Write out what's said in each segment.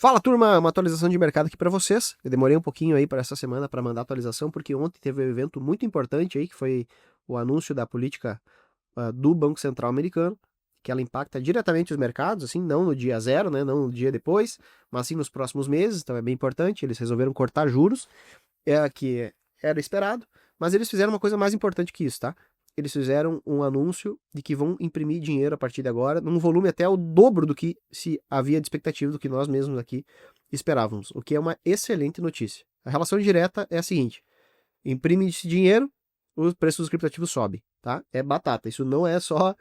Fala, turma, uma atualização de mercado aqui para vocês. Eu demorei um pouquinho aí para essa semana para mandar atualização, porque ontem teve um evento muito importante aí, que foi o anúncio da política do Banco Central americano, que ela impacta diretamente os mercados, assim, não no dia zero, né, não no dia depois, mas sim nos próximos meses, então é bem importante. Eles resolveram cortar juros, que era esperado, mas eles fizeram uma coisa mais importante que isso, tá? Eles fizeram um anúncio de que vão imprimir dinheiro a partir de agora, num volume até o dobro do que se havia de expectativa, do que nós mesmos aqui esperávamos, o que é uma excelente notícia. A relação direta é a seguinte: imprime-se dinheiro, o preço dos criptoativos sobe, tá? É batata. Isso não é só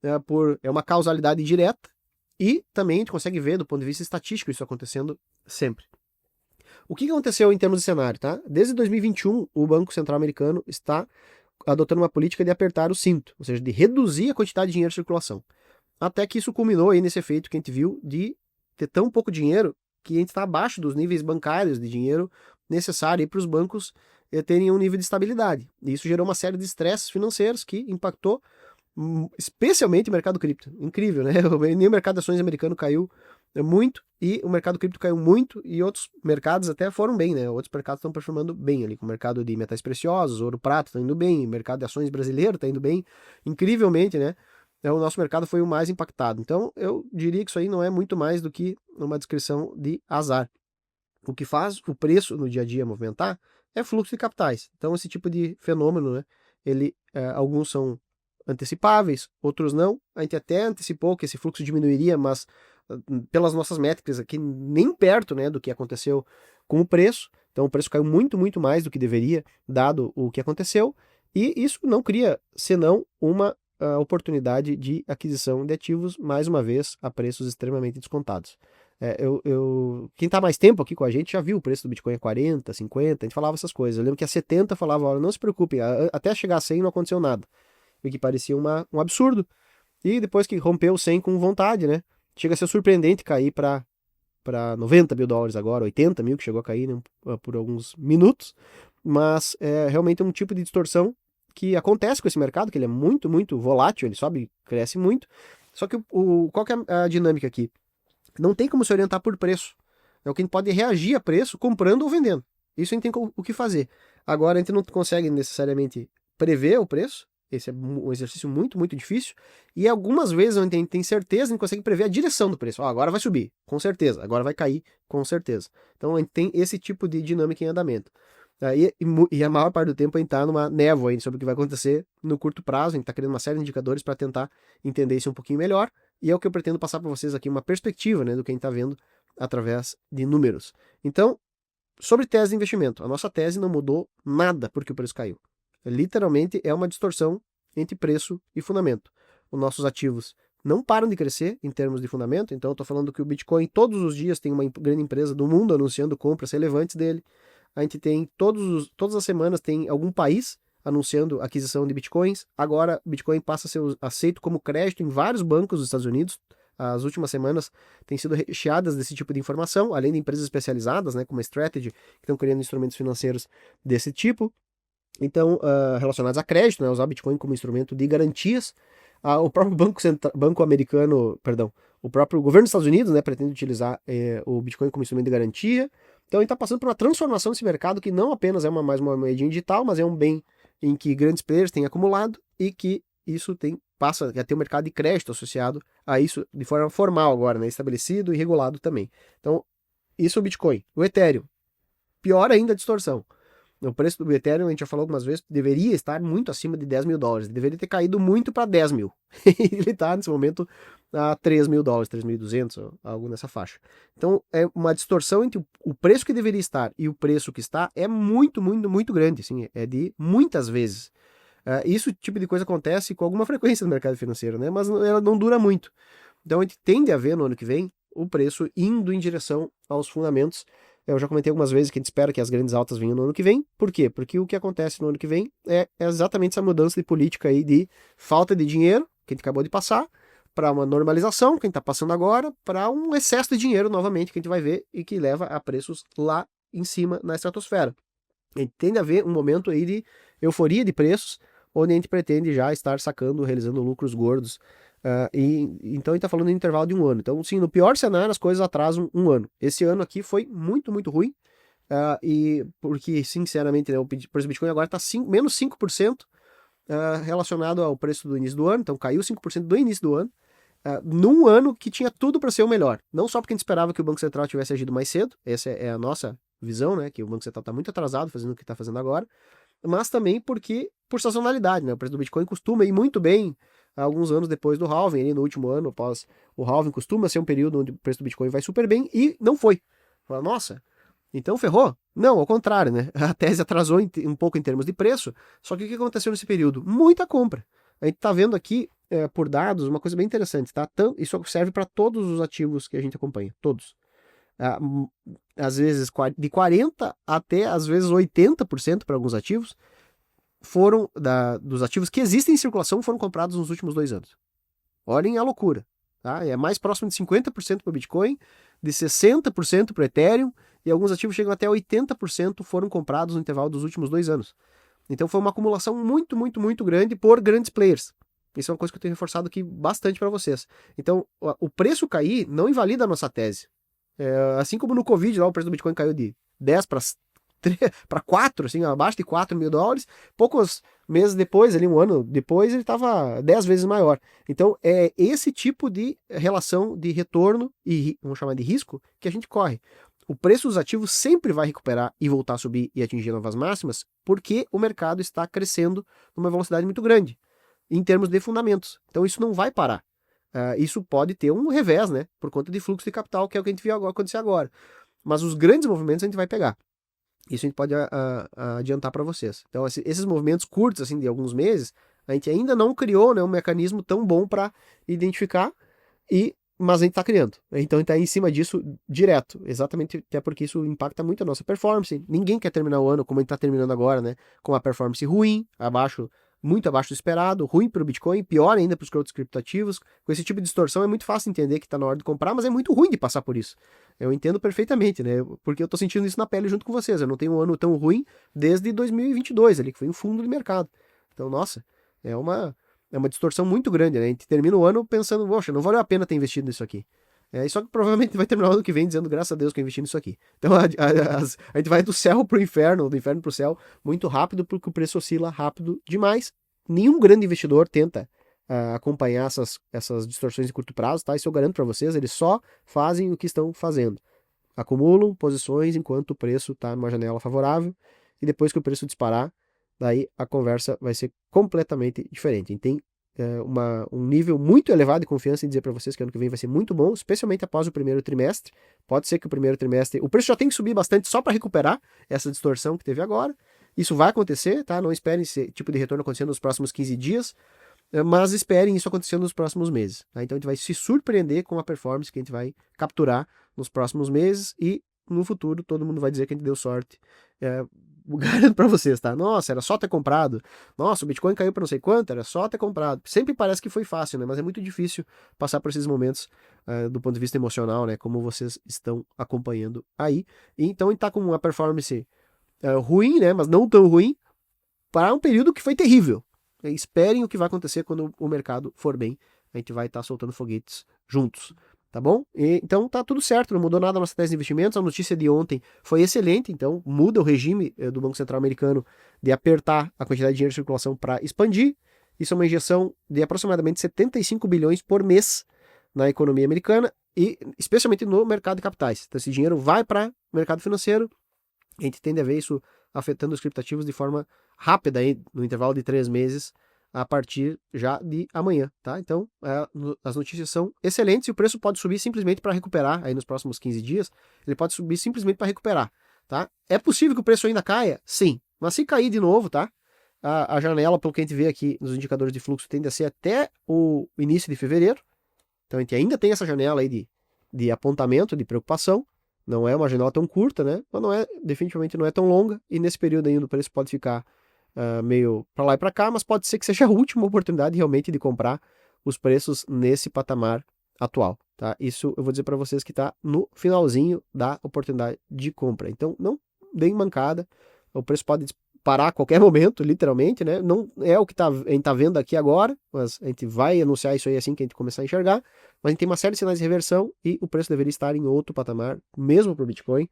é uma causalidade direta, e também a gente consegue ver do ponto de vista estatístico isso acontecendo sempre. O que aconteceu em termos de cenário, tá? Desde 2021, o Banco Central americano está adotando uma política de apertar o cinto, ou seja, de reduzir a quantidade de dinheiro em circulação. Até que isso culminou aí nesse efeito que a gente viu de ter tão pouco dinheiro que a gente está abaixo dos níveis bancários de dinheiro necessário para os bancos terem um nível de estabilidade. E isso gerou uma série de estresses financeiros que impactou especialmente o mercado cripto. Incrível, né? Nem o mercado de ações americano caiu muito, e o mercado cripto caiu muito, e outros mercados até foram bem, né? Outros mercados estão performando bem ali, com o mercado de metais preciosos, ouro, prata está indo bem, o mercado de ações brasileiro está indo bem, incrivelmente, né? O nosso mercado foi o mais impactado. Então, eu diria que isso aí não é muito mais do que uma descrição de azar. O que faz o preço no dia a dia movimentar é fluxo de capitais. Então, esse tipo de fenômeno, né? Alguns são antecipáveis, outros não. A gente até antecipou que esse fluxo diminuiria, mas pelas nossas métricas aqui, nem perto, né, do que aconteceu com o preço. Então o preço caiu muito, muito mais do que deveria, dado o que aconteceu, e isso não cria senão uma oportunidade de aquisição de ativos, mais uma vez, a preços extremamente descontados. Quem está mais tempo aqui com a gente já viu o preço do Bitcoin a 40, 50, a gente falava essas coisas. Eu lembro que a 70 falava, olha, não se preocupe, até chegar a 100 não aconteceu nada, o que parecia um absurdo. E depois que rompeu 100 com vontade, né? Chega a ser surpreendente cair para 90 mil dólares agora, 80 mil que chegou a cair, né, por alguns minutos. Mas é realmente um tipo de distorção que acontece com esse mercado, que ele é muito, muito volátil, ele sobe, cresce muito. Só que qual que é a dinâmica aqui? Não tem como se orientar por preço. É o que a gente pode reagir a preço comprando ou vendendo. Isso a gente tem o que fazer. Agora a gente não consegue necessariamente prever o preço. Esse é um exercício muito, muito difícil. E algumas vezes a gente tem certeza, a gente consegue prever a direção do preço. Agora vai subir, com certeza. Agora vai cair, com certeza. Então a gente tem esse tipo de dinâmica em andamento. E a maior parte do tempo a gente está numa névoa aí sobre o que vai acontecer no curto prazo. A gente está criando uma série de indicadores para tentar entender isso um pouquinho melhor. E é o que eu pretendo passar para vocês aqui, uma perspectiva, né, do que a gente está vendo através de números. Então, sobre tese de investimento, a nossa tese não mudou nada porque o preço caiu. Literalmente é uma distorção entre preço e fundamento. Os nossos ativos não param de crescer em termos de fundamento, então eu estou falando que o Bitcoin todos os dias tem uma grande empresa do mundo anunciando compras relevantes dele. A gente tem todas as semanas tem algum país anunciando aquisição de Bitcoins. Agora o Bitcoin passa a ser aceito como crédito em vários bancos dos Estados Unidos. As últimas semanas têm sido recheadas desse tipo de informação, além de empresas especializadas, né, como a Strategy, que estão criando instrumentos financeiros desse tipo. Então, relacionados a crédito, né, usar Bitcoin como instrumento de garantias. O próprio banco americano, perdão, o próprio governo dos Estados Unidos, né, pretende utilizar o Bitcoin como instrumento de garantia. Então, a gente está passando por uma transformação desse mercado que não apenas é mais uma moedinha digital, mas é um bem em que grandes players têm acumulado e que isso passa a ter um mercado de crédito associado a isso de forma formal agora, né, estabelecido e regulado também. Então, isso é o Bitcoin. O Ethereum, pior ainda a distorção. O preço do Ethereum, a gente já falou algumas vezes, deveria estar muito acima de 10 mil dólares. Ele deveria ter caído muito para 10 mil. Ele está, nesse momento, a 3 mil dólares, 3.200, algo nessa faixa. Então, é uma distorção entre o preço que deveria estar e o preço que está é muito, muito, muito grande. Assim, é de muitas vezes. Isso tipo de coisa acontece com alguma frequência no mercado financeiro, né? Mas ela não dura muito. Então, a gente tende a ver no ano que vem o preço indo em direção aos fundamentos. Eu já comentei algumas vezes que a gente espera que as grandes altas venham no ano que vem. Por quê? Porque o que acontece no ano que vem é exatamente essa mudança de política aí de falta de dinheiro, que a gente acabou de passar, para uma normalização, que a gente está passando agora, para um excesso de dinheiro novamente, que a gente vai ver e que leva a preços lá em cima na estratosfera. A gente tende a ver um momento aí de euforia de preços, onde a gente pretende já estar sacando, realizando lucros gordos Então a gente está falando em intervalo de um ano. Então, sim, no pior cenário, as coisas atrasam um ano. Esse ano aqui foi muito, muito ruim. E porque, sinceramente, né, o preço do Bitcoin agora está menos 5% relacionado ao preço do início do ano. Então, caiu 5% do início do ano. Num ano que tinha tudo para ser o melhor. Não só porque a gente esperava que o Banco Central tivesse agido mais cedo, essa é a nossa visão, né? Que o Banco Central está muito atrasado fazendo o que está fazendo agora, mas também porque por sazonalidade, né? O preço do Bitcoin costuma ir muito bem alguns anos depois do halving, ali no último ano após o halving, costuma ser um período onde o preço do Bitcoin vai super bem e não foi. Fala, nossa, então ferrou? Não, ao contrário, né? A tese atrasou um pouco em termos de preço, só que o que aconteceu nesse período? Muita compra. A gente está vendo aqui, por dados, uma coisa bem interessante, tá? Isso serve para todos os ativos que a gente acompanha, todos. Às vezes de 40% até às vezes 80% para alguns ativos, dos ativos que existem em circulação foram comprados nos últimos 2 anos. Olhem a loucura. Tá? É mais próximo de 50% para o Bitcoin, de 60% para o Ethereum, e alguns ativos chegam até 80% foram comprados no intervalo dos últimos 2 anos. Então foi uma acumulação muito, muito, muito grande por grandes players. Isso é uma coisa que eu tenho reforçado aqui bastante para vocês. Então, o preço cair não invalida a nossa tese. Assim como no Covid, lá o preço do Bitcoin caiu de 10 para 4, assim, abaixo de 4 mil dólares. Poucos meses depois, ali um ano depois, ele estava 10 vezes maior. Então, é esse tipo de relação de retorno e, vamos chamar de risco, que a gente corre. O preço dos ativos sempre vai recuperar e voltar a subir e atingir novas máximas, porque o mercado está crescendo numa velocidade muito grande, em termos de fundamentos. Então, isso não vai parar. Isso pode ter um revés, né? Por conta de fluxo de capital, que é o que a gente viu acontecer agora. Mas os grandes movimentos a gente vai pegar. Isso a gente pode adiantar para vocês. Então, esses movimentos curtos, assim, de alguns meses, a gente ainda não criou, né, um mecanismo tão bom para identificar, mas a gente está criando. Então, a gente está em cima disso direto. Exatamente, até porque isso impacta muito a nossa performance. Ninguém quer terminar o ano como a gente está terminando agora, né? Com uma performance ruim, muito abaixo do esperado, ruim para o Bitcoin, pior ainda para os outros criptoativos. Com esse tipo de distorção é muito fácil entender que está na hora de comprar, mas é muito ruim de passar por isso. Eu entendo perfeitamente, né? Porque eu estou sentindo isso na pele junto com vocês. Eu não tenho um ano tão ruim desde 2022, ali, que foi um fundo de mercado. Então, nossa, é uma distorção muito grande, né? A gente termina o ano pensando, poxa, não valeu a pena ter investido nisso aqui. Só que provavelmente vai terminar o ano que vem dizendo, graças a Deus que eu investi nisso aqui. Então a gente vai do céu pro inferno, do inferno pro céu, muito rápido, porque o preço oscila rápido demais. Nenhum grande investidor tenta acompanhar essas distorções de curto prazo, tá? Isso eu garanto para vocês, eles só fazem o que estão fazendo. Acumulam posições enquanto o preço está numa janela favorável, e depois que o preço disparar, daí a conversa vai ser completamente diferente. Tem um nível muito elevado de confiança em dizer para vocês que ano que vem vai ser muito bom, especialmente após o primeiro trimestre. Pode ser que o primeiro trimestre, o preço já tem que subir bastante só para recuperar essa distorção que teve agora. Isso vai acontecer, tá? Não esperem esse tipo de retorno acontecer nos próximos 15 dias, mas esperem isso acontecer nos próximos meses. Tá? Então a gente vai se surpreender com a performance que a gente vai capturar nos próximos meses e no futuro todo mundo vai dizer que a gente deu sorte. Garanto para vocês, tá? Nossa, era só ter comprado. Nossa, o Bitcoin caiu para não sei quanto, era só ter comprado. Sempre parece que foi fácil, né? Mas é muito difícil passar por esses momentos do ponto de vista emocional, né? Como vocês estão acompanhando aí. E então a gente tá com uma performance ruim, né? Mas não tão ruim para um período que foi terrível. Esperem o que vai acontecer quando o mercado for bem. A gente vai estar soltando foguetes juntos. Tá bom? Então tá tudo certo, não mudou nada a nossa tese de investimentos. A notícia de ontem foi excelente, então muda o regime do Banco Central americano de apertar a quantidade de dinheiro em circulação para expandir. Isso é uma injeção de aproximadamente 75 bilhões por mês na economia americana e especialmente no mercado de capitais. Então esse dinheiro vai para o mercado financeiro. A gente tende a ver isso afetando os criptativos de forma rápida aí, no intervalo de 3 meses, a partir já de amanhã, tá? Então, as notícias são excelentes e o preço pode subir simplesmente para recuperar, aí nos próximos 15 dias, ele pode subir simplesmente para recuperar, tá? É possível que o preço ainda caia? Sim, mas se cair de novo, tá? A janela, pelo que a gente vê aqui nos indicadores de fluxo, tende a ser até o início de fevereiro, então a gente ainda tem essa janela aí de apontamento, de preocupação. Não é uma janela tão curta, né? Mas definitivamente não é tão longa. E nesse período ainda o preço pode ficar meio para lá e para cá, mas pode ser que seja a última oportunidade realmente de comprar os preços nesse patamar atual, tá? Isso eu vou dizer para vocês que está no finalzinho da oportunidade de compra. Então não deem mancada. O preço pode parar a qualquer momento, literalmente, né? Não é o que a gente tá vendo aqui agora, mas a gente vai anunciar isso aí assim que a gente começar a enxergar. Mas a gente tem uma série de sinais de reversão e o preço deveria estar em outro patamar, mesmo para o Bitcoin.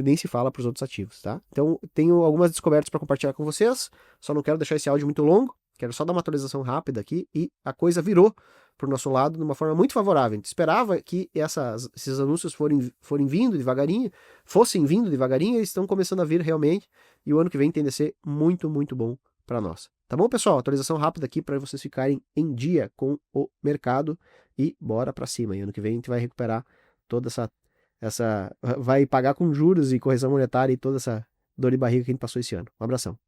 Nem se fala para os outros ativos, tá? Então, tenho algumas descobertas para compartilhar com vocês, só não quero deixar esse áudio muito longo, quero só dar uma atualização rápida aqui e a coisa virou para o nosso lado de uma forma muito favorável. A gente esperava que esses anúncios fossem vindo devagarinho, eles estão começando a vir realmente e o ano que vem tende a ser muito, muito bom para nós. Tá bom, pessoal? Atualização rápida aqui para vocês ficarem em dia com o mercado e bora para cima. E ano que vem a gente vai recuperar toda vai pagar com juros e correção monetária e toda essa dor de barriga que a gente passou esse ano. Um abração.